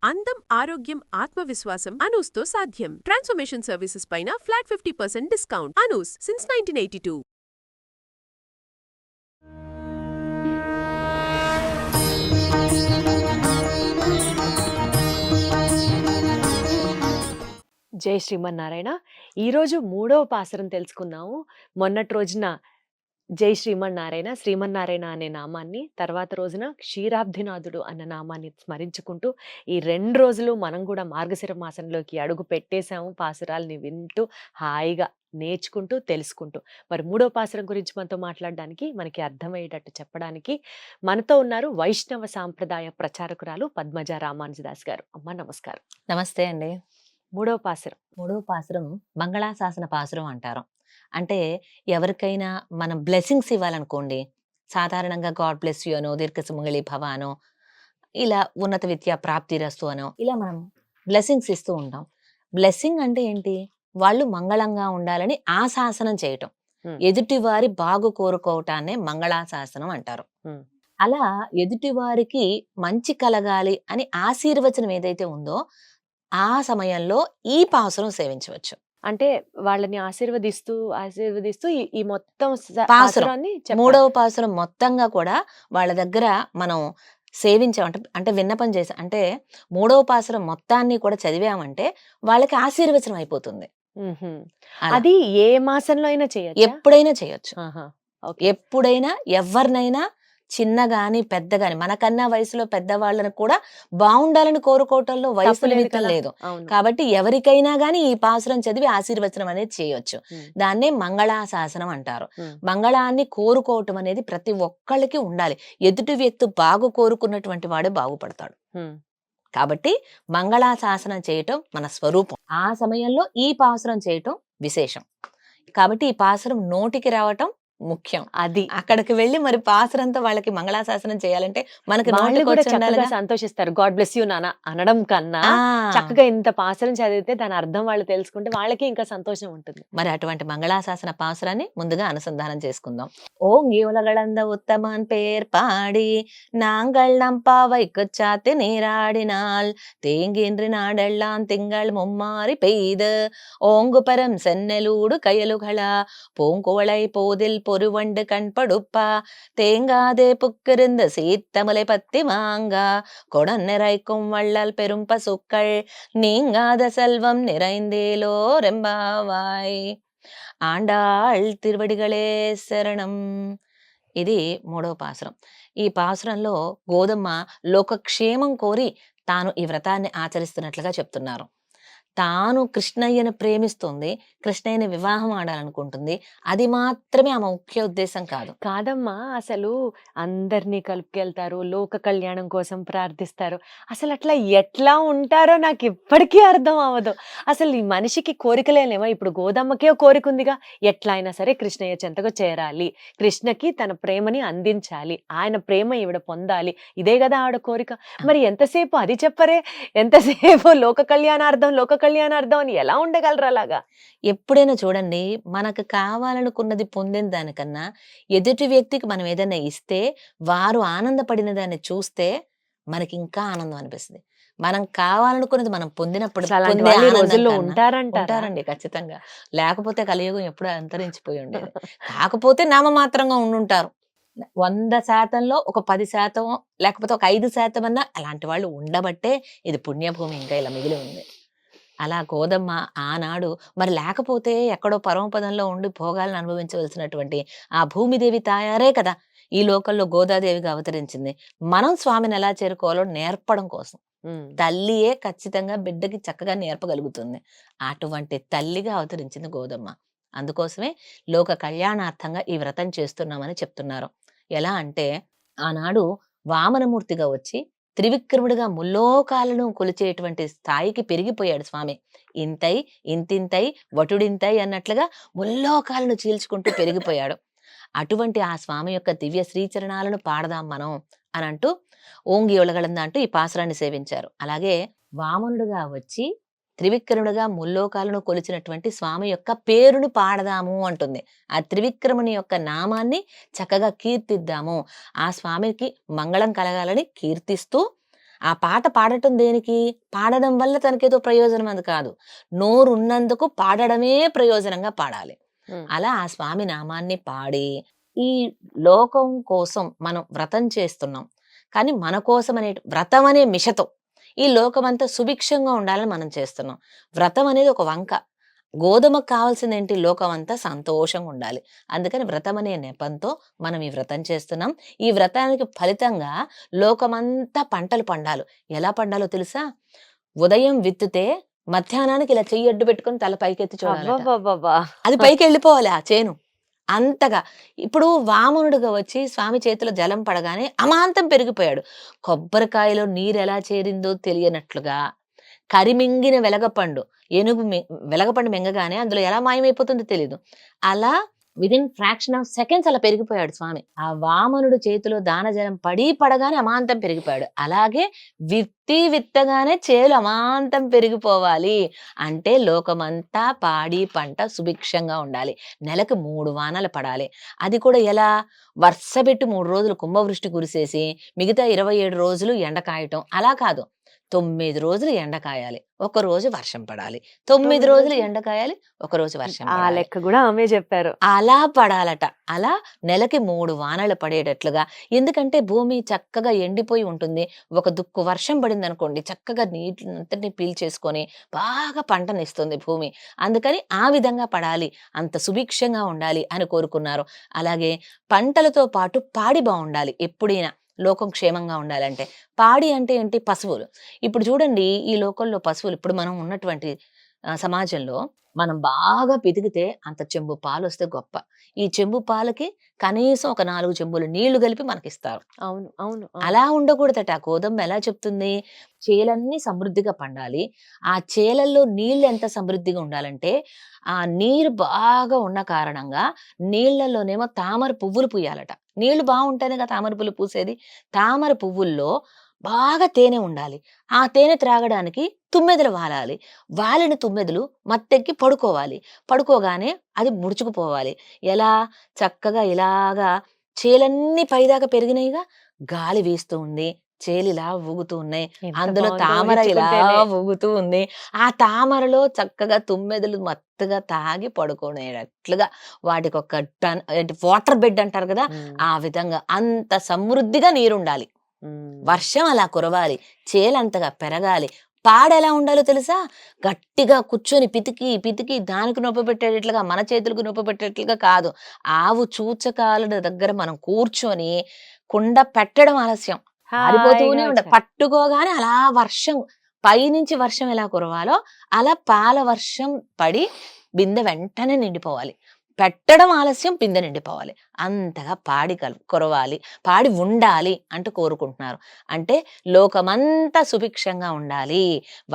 అందం, ఆరోగ్యం, ఆత్మవిశ్వాసం అనూస్తో సాధ్యం. ట్రాన్స్ఫర్మేషన్ సర్వీసెస్ పైన ఫ్లాట్ 50% డిస్కౌంట్. అనూస్ సిన్స్ 1982. జై శ్రీమన్నారాయణ. ఈరోజు మూడవ పాసురం తెలుసుకుందాము. మొన్నటి రోజున జై శ్రీమన్నారాయణ, శ్రీమన్నారాయణ అనే నామాన్ని, తర్వాత రోజున క్షీరాబ్ధినాథుడు అన్న నామాన్ని స్మరించుకుంటూ ఈ 2 రోజులు మనం కూడా మార్గశిర మాసంలోకి అడుగు పెట్టేశాము. పాసురాల్ని వింటూ హాయిగా నేర్చుకుంటూ తెలుసుకుంటూ. మరి మూడో పాసురం గురించి మనతో మాట్లాడడానికి, మనకి అర్థమయ్యేటట్టు చెప్పడానికి మనతో ఉన్నారు వైష్ణవ సాంప్రదాయ ప్రచారకురాలు పద్మజ రామానుజదాస్ గారు. అమ్మ నమస్కారం. నమస్తే అండి. మూడవ పాసురం. మూడవ పాసురం మంగళాశాసన పాసురం అంటారు. అంటే ఎవరికైనా మనం బ్లెస్సింగ్స్ ఇవ్వాలనుకోండి, సాధారణంగా గాడ్ బ్లెస్ యూ అనో, దీర్ఘ సుమంగళి భవ అనో, ఇలా ఉన్నత విద్యా ప్రాప్తిరస్తు అనో, ఇలా మనం బ్లెస్సింగ్స్ ఇస్తూ ఉంటాం. బ్లెస్సింగ్ అంటే ఏంటి? వాళ్ళు మంగళంగా ఉండాలని ఆశాసనం చేయటం, ఎదుటి వారి బాగు కోరుకోవటాన్నే మంగళాశాసనం అంటారు. అలా ఎదుటి వారికి మంచి కలగాలి అని ఆశీర్వచనం ఏదైతే ఉందో ఆ సమయంలో ఈ పాసురం సేవించవచ్చు. అంటే వాళ్ళని ఆశీర్వదిస్తూ ఈ మొత్తం పాసురం పాసురాన్ని చెప్పాలి. మూడవ పాసురం మొత్తంగా కూడా వాళ్ళ దగ్గర మనం సేవించాం అంటే విన్నపం చేసాం అంటే మూడవ పాసురం మొత్తాన్ని కూడా చదివామంటే వాళ్ళకి ఆశీర్వచనం అయిపోతుంది. అలా. అది ఏ మాసంలో అయినా చేయొచ్చు. ఎప్పుడైనా చేయొచ్చు. ఓకే. ఎప్పుడైనా ఎవరినైనా, చిన్న గాని పెద్ద గాని, మనకన్నా వయసులో పెద్దవాళ్ళని కూడా బాగుండాలని కోరుకోవటంలో వయసు తప్పులేదు నిమిత్తం కదా. లేదు. అవును. కాబట్టి ఎవరికైనా గాని ఈ పాసురం చదివి ఆశీర్వచనం అనేది చేయొచ్చు. దాన్నే మంగళాశాసనం అంటారు. మంగళాన్ని కోరుకోవటం అనేది ప్రతి ఒక్కళ్ళకి ఉండాలి. ఎదుటి వ్యక్తి బాగు కోరుకున్నటువంటి వాడే బాగుపడతాడు. కాబట్టి మంగళాశాసనం చేయటం మన స్వరూపం. ఆ సమయంలో ఈ పాసురం చేయటం విశేషం. కాబట్టి ఈ పాసురం నోటికి రావటం ముఖ్యం. అది అక్కడికి వెళ్ళి మరి పాసురంతో వాళ్ళకి మంగళాశాసనం చేయాలంటే మనకి వాళ్ళు నోటికి కూడా వచ్చి చక్కగా ఉండాలిగా. సంతోషిస్తారు. గాడ్ బ్లెస్ యూ నాన్న అనడం కన్నా ఆ, చక్కగా ఇంత పాసురం చదివితే దాని అర్థం వాళ్ళు తెలుసుకుంటే వాళ్ళకి ఇంకా సంతోషం ఉంటుంది. మరి అటువంటి మంగళాశాసన పాసురాన్ని ముందుగా అనుసంధానం చేసుకుందాం. ఓంగి ఉలగళంద ఉత్తమాన్ పేర్ పాడి நாங்கள் நம் பாவைக்கு சாத்து நீராடினால் தேங்கின்றி நாடெல்லாம் திங்கள் மும்மாறி பெய்து ஓங்கு பரம் சென்னலூடு கயலுகளா பூங்குவளை போதில் பொறுவண்டு கண்படுப்பா தேங்காதே புக்கிருந்த சீத்தமுலை பத்தி மாங்கா கொடன் நிறைக்கும் வள்ளல் பெரும் பசுக்கள் நீங்காத செல்வம் நிறைந்தேலோ రెంబావాయ్ ఆండాళ్ తిరువడిగలే శరణం. ఇది మూడవ పాసురం. ఈ పాసురంలో గోదమ్మ లోకక్షేమం కోరి తాను ఈ వ్రతాన్ని ఆచరిస్తున్నట్లుగా చెప్తున్నారు. తాను కృష్ణయ్యను ప్రేమిస్తుంది, కృష్ణయ్యని వివాహం ఆడాలనుకుంటుంది. అది మాత్రమే ఆమె ముఖ్య ఉద్దేశం కాదు. కాదమ్మా, అసలు అందరినీ కలుపుకెళ్తారు, లోక కళ్యాణం కోసం ప్రార్థిస్తారు. అసలు అట్లా ఎట్లా ఉంటారో నాకు ఇప్పటికీ అర్థం అవ్వదు. అసలు ఈ మనిషికి కోరికలేనేమో. ఇప్పుడు గోదమ్మకే కోరిక ఉందిగా, ఎట్లా అయినా సరే కృష్ణయ్య చెంతకు చేరాలి, కృష్ణకి తన ప్రేమని అందించాలి, ఆయన ప్రేమ ఈవిడ పొందాలి, ఇదే కదా ఆవిడ కోరిక. మరి ఎంతసేపు అది చెప్పరే, ఎంతసేపు లోక కళ్యాణార్థం అని ఎలా ఉండగలరు అలాగా? ఎప్పుడైనా చూడండి, మనకు కావాలనుకున్నది పొందిన దానికన్నా ఎదుటి వ్యక్తికి మనం ఏదైనా ఇస్తే వారు ఆనందపడిన దాన్ని చూస్తే మనకి ఇంకా ఆనందం అనిపిస్తుంది. మనం కావాలనుకున్నది మనం పొందినప్పుడు అసలు అలాంటి పొందే వాళ్ళు ఈ ఆనందం రోజుల్లో కన్నా ఉంటారంటారా? ఉంటారండి ఖచ్చితంగా. లేకపోతే కలియుగం ఎప్పుడూ అంతరించిపోయి ఉండేది. కాకపోతే నామమాత్రంగా ఉండుంటారు. 100%లో ఒక 10% లేకపోతే ఒక 5% అన్నా అలాంటి వాళ్ళు ఉండబట్టే ఇది పుణ్యభూమి ఇంకా ఇలా మిగిలి ఉంది. అలా గోదమ్మ ఆనాడు మరి లేకపోతే ఎక్కడో పరమపదంలో ఉండి భోగాలను అనుభవించవలసినటువంటి ఆ భూమిదేవి తాయారే కదా ఈ లోకంలో గోదాదేవిగా అవతరించింది. మనం స్వామిని ఎలా చేరుకోవాలో నేర్పడం కోసం. తల్లియే ఖచ్చితంగా బిడ్డకి చక్కగా నేర్పగలుగుతుంది. అటువంటి తల్లిగా అవతరించింది గోదమ్మ. అందుకోసమే లోక కళ్యాణార్థంగా ఈ వ్రతం చేస్తున్నామని చెప్తున్నారు. ఎలా అంటే ఆనాడు వామనమూర్తిగా వచ్చి త్రివిక్రముడిగా ముల్లోకాలను కొలిచేటువంటి స్థాయికి పెరిగిపోయాడు స్వామి. ఇంతై ఇంతింతై వటుడింతై అన్నట్లుగా ముల్లోకాలను చీల్చుకుంటూ పెరిగిపోయాడు. అటువంటి ఆ స్వామి యొక్క దివ్య శ్రీచరణాలను పాడదాం మనం అని అంటూ ఓంగి ఒలగలంద అంటూ ఈ పాసురాన్ని సేవించారు. అలాగే వామనుడుగా వచ్చి త్రివిక్రముడుగా ముల్లోకాలను కొలిచినటువంటి స్వామి యొక్క పేరుని పాడదాము అంటుంది. ఆ త్రివిక్రముని యొక్క నామాన్ని చక్కగా కీర్తిద్దాము, ఆ స్వామికి మంగళం కలగాలని కీర్తిస్తూ ఆ పాట పాడటం దేనికి? పాడడం వల్ల తనకేదో ప్రయోజనం అది కాదు. నోరున్నందుకు పాడడమే ప్రయోజనంగా పాడాలి. అలా ఆ స్వామి నామాన్ని పాడి, ఈ లోకం కోసం మనం వ్రతం చేస్తున్నాం. కానీ మన కోసం వ్రతం అనే మిషతో ఈ లోకమంతా సుభిక్షంగా ఉండాలని మనం చేస్తున్నాం. వ్రతం అనేది ఒక వంక. గోధుమకు కావాల్సిందేంటి? లోకం అంతా సంతోషంగా ఉండాలి. అందుకని వ్రతం అనే నెపంతో మనం ఈ వ్రతం చేస్తున్నాం. ఈ వ్రతానికి ఫలితంగా లోకమంతా పంటలు పండాలి. ఎలా పండాలో తెలుసా? ఉదయం విత్తితే మధ్యాహ్నానికి ఇలా చెయ్యి అడ్డు పెట్టుకొని తల పైకెత్తి చూడాలట. అబ్బబ్బబ్బబ్బా! అది పైకి వెళ్ళిపోవాలి ఆ చేను. అంతగా. ఇప్పుడు వామనుడుగా వచ్చి స్వామి చేతిలో జలం పడగానే అమాంతం పెరిగిపోయాడు. కొబ్బరికాయలో నీరెలా చేరిందో తెలియనట్లుగా కరిమింగిన వెలగపండు, ఏనుగు వెలగపండు మింగగానే అందులో ఎలా మాయమైపోతుందో తెలీదు. అలా విదిన్ ఫ్రాక్షన్ ఆఫ్ సెకండ్స్ అలా పెరిగిపోయాడు స్వామి. ఆ వామనుడు చేతిలో దానజలం పడగానే అమాంతం పెరిగిపోయాడు. అలాగే విత్తగానే చేలు అమాంతం పెరిగిపోవాలి అంటే లోకమంతా పాడి పంట సుభిక్షంగా ఉండాలి. నెలకు 3 వానలు పడాలి. అది కూడా ఎలా? వరుసపెట్టి 3 రోజులు కుంభవృష్టి కురిసేసి మిగతా 27 రోజులు ఎండ కాయటం అలా కాదు. 9 రోజులు ఎండ కాయాలి, 1 రోజు వర్షం పడాలి. 9 రోజులు ఎండ కాయాలి, 1 రోజు వర్షం ఆ పడాలి. లెక్క కూడా ఆమె చెప్పారు. అలా పడాలట. అలా నెలకి 3 వానలు పడేటట్లుగా. ఎందుకంటే భూమి చక్కగా ఎండిపోయి ఉంటుంది. ఒక దుక్కు వర్షం పడింది అనుకోండి, చక్కగా నీటినంతటిని పీల్చేసుకొని బాగా పంటనిస్తుంది భూమి. అందుకని ఆ విధంగా పడాలి, అంత సుభిక్షంగా ఉండాలి అని కోరుకున్నారు. అలాగే పంటలతో పాటు పాడి బాగుండాలి. ఎప్పుడైనా లోకం క్షేమంగా ఉండాలంటే పాడి అంటే ఏంటి? పశువులు. ఇప్పుడు చూడండి, ఈ లోకంలో పశువులు, ఇప్పుడు మనం ఉన్నటువంటి సమాజంలో మనం బాగా పితికితే అంత చెంబు పాలు వస్తే గొప్ప. ఈ చెంబు పాలకి కనీసం ఒక 4 చెంబులు నీళ్లు కలిపి మనకిస్తారు. అవును అవును అవును. అలా ఉండకూడదట. ఆ గోధుమ ఎలా చెప్తుంది? చేలన్నీ సమృద్ధిగా పండాలి. ఆ చేలల్లో నీళ్ళు ఎంత సమృద్ధిగా ఉండాలంటే, ఆ నీరు బాగా ఉన్న కారణంగా నీళ్లలోనేమో తామర పువ్వులు పూయాలట. నీళ్లు బాగుంటేనే కదా తామర పువ్వులు పూసేది. తామర పువ్వుల్లో బాగా తేనె ఉండాలి. ఆ తేనె త్రాగడానికి తుమ్మెదలు వాలాలి. వాలిన తుమ్మెదలు మత్తెక్కి పడుకోవాలి. పడుకోగానే అది ముడుచుకుపోవాలి. ఎలా? చక్కగా ఇలాగా చేలన్నీ పైదాకా పెరిగినాయిగా, గాలి వీస్తూ ఉంది, చేలిలా ఊగుతూ ఉన్నాయి, ఎంత అందులో బాగుందో తామర ఇలా ఊహించుకుంటేనే. ఊగుతూ ఉంది. ఆ తామరలో చక్కగా తుమ్మెదలు మత్తుగా తాగి పడుకునేటట్లుగా వాటికి ఒక టన్ వాటర్ బెడ్ అంటారు కదా, ఉమ్, ఆ విధంగా అంత సమృద్ధిగా నీరుండాలి. ఉమ్. వర్షం అలా కురవాలి, చేలంతగా పెరగాలి. పాడెలా ఉండాలో తెలుసా? గట్టిగా కూర్చొని పితికి పితికి దానికి నొప్పి పెట్టేటట్లుగా, మన చేతులకు నొప్పి పెట్టేటట్లుగా కాదు. ఆవు చూచకాల దగ్గర మనం కూర్చొని కుండ పెట్టడం ఆలస్యం, ఆరిపోతూనే హాయిగా ఉండ, వచ్చారు. పట్టుకోగానే అలా వర్షం, పైనుంచి వర్షం ఎలా కురవాలో అలా పాల వర్షం పడి బిందె వెంటనే నిండిపోవాలి. పెట్టడం ఆలస్యం, బిందె నిండిపోవాలి. అంతగా పాడి కురవాలి, పాడి ఉండాలి అంటూ కోరుకుంటున్నారు. అంటే లోకమంతా సుభిక్షంగా ఉండాలి,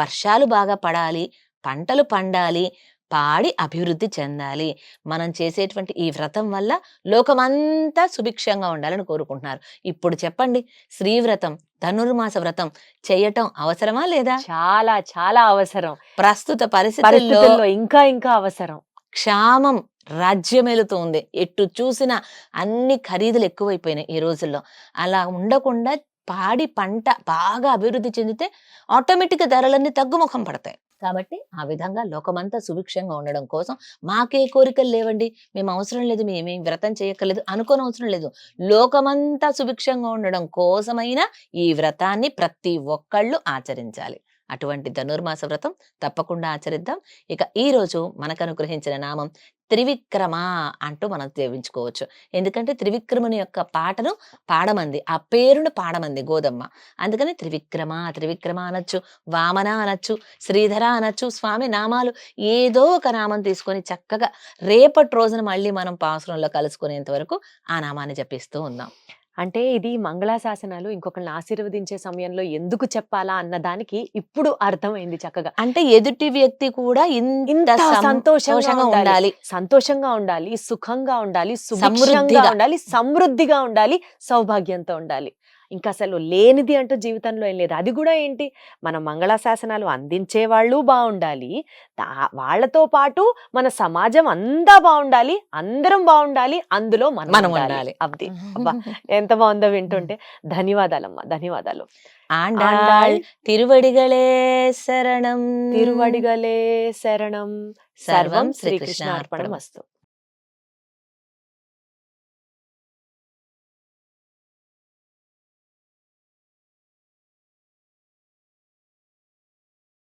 వర్షాలు బాగా పడాలి, పంటలు పండాలి, పాడి అభివృద్ధి చెందాలి. మనం చేసేటువంటి ఈ వ్రతం వల్ల లోకమంతా సుభిక్షంగా ఉండాలని కోరుకుంటున్నారు. ఇప్పుడు చెప్పండి, శ్రీవ్రతం, ధనుర్మాస వ్రతం చేయటం అవసరమా లేదా? చాలా చాలా అవసరం. ప్రస్తుత పరిస్థితుల్లో పరిస్థితుల్లో ఇంకా ఇంకా అవసరం. క్షామం రాజ్యమేలుతోంది. ఎటు చూసినా అన్ని ఖరీదులు ఎక్కువైపోయినాయి ఈ రోజుల్లో. అలా ఉండకుండా పాడి పంట బాగా అభివృద్ధి చెందితే ఆటోమేటిక్గా ధరలన్నీ తగ్గుముఖం పడతాయి. కాబట్టి ఆ విధంగా లోకమంతా సుభిక్షంగా ఉండడం కోసం మాకే కోరికలు లేవండి, మేము అవసరం లేదు, మేమేం వ్రతం చేయక్కర్లేదు అనుకోని అవసరం లేదు. లోకమంతా సుభిక్షంగా ఉండడం కోసమైనా ఈ వ్రతాన్ని ప్రతి ఒక్కళ్ళు ఆచరించాలి. అటువంటి ధనుర్మాస వ్రతం తప్పకుండా ఆచరిద్దాం. ఇక ఈ రోజు మనకు అనుగ్రహించిన నామం త్రివిక్రమ అంటూ మనం సేవించుకోవచ్చు. ఎందుకంటే త్రివిక్రముని యొక్క పాటను పాడమంది, ఆ పేరును పాడమంది గోదమ్మ. అందుకని త్రివిక్రమ త్రివిక్రమ అనొచ్చు, వామన అనొచ్చు, శ్రీధర అనొచ్చు. స్వామి నామాలు ఏదో ఒక నామం తీసుకొని చక్కగా రేపటి రోజున మళ్ళీ మనం పాసురంలో కలుసుకునేంత వరకు ఆ నామాన్ని జపిస్తూ ఉందాం. అంటే ఇది మంగళాశాసనాలు ఇంకొకరిని ఆశీర్వదించే సమయంలో ఎందుకు చెప్పాలా అన్న దానికి ఇప్పుడు అర్థమైంది చక్కగా. అంటే ఎదుటి వ్యక్తి కూడా ఇంత ఇంత సంతోషంగా ఉండాలి, సంతోషంగా ఉండాలి, సుఖంగా ఉండాలి, సమృద్ధిగా. సుభిక్షంగా ఉండాలి, సమృద్ధిగా ఉండాలి, సౌభాగ్యంతో ఉండాలి. ఇంకా అసలు లేనిది అంటూ జీవితంలో ఏం లేదు. అది కూడా ఏంటి, మన మంగళాశాసనాలు అందించే వాళ్ళు బాగుండాలి, వాళ్ళతో పాటు మన సమాజం అంతా బాగుండాలి, అందరం బాగుండాలి, అందులో మనం మనం ఉండాలి. ఉండాలి. అబ్బా ఎంత బాగుందో వింటుంటే. ధన్యవాదాలమ్మా, ధన్యవాదాలు. ఆండాళ్ తిరువడిగళే శరణం. తిరువడిగలే శరణం. సర్వం శ్రీకృష్ణార్పణమస్తు.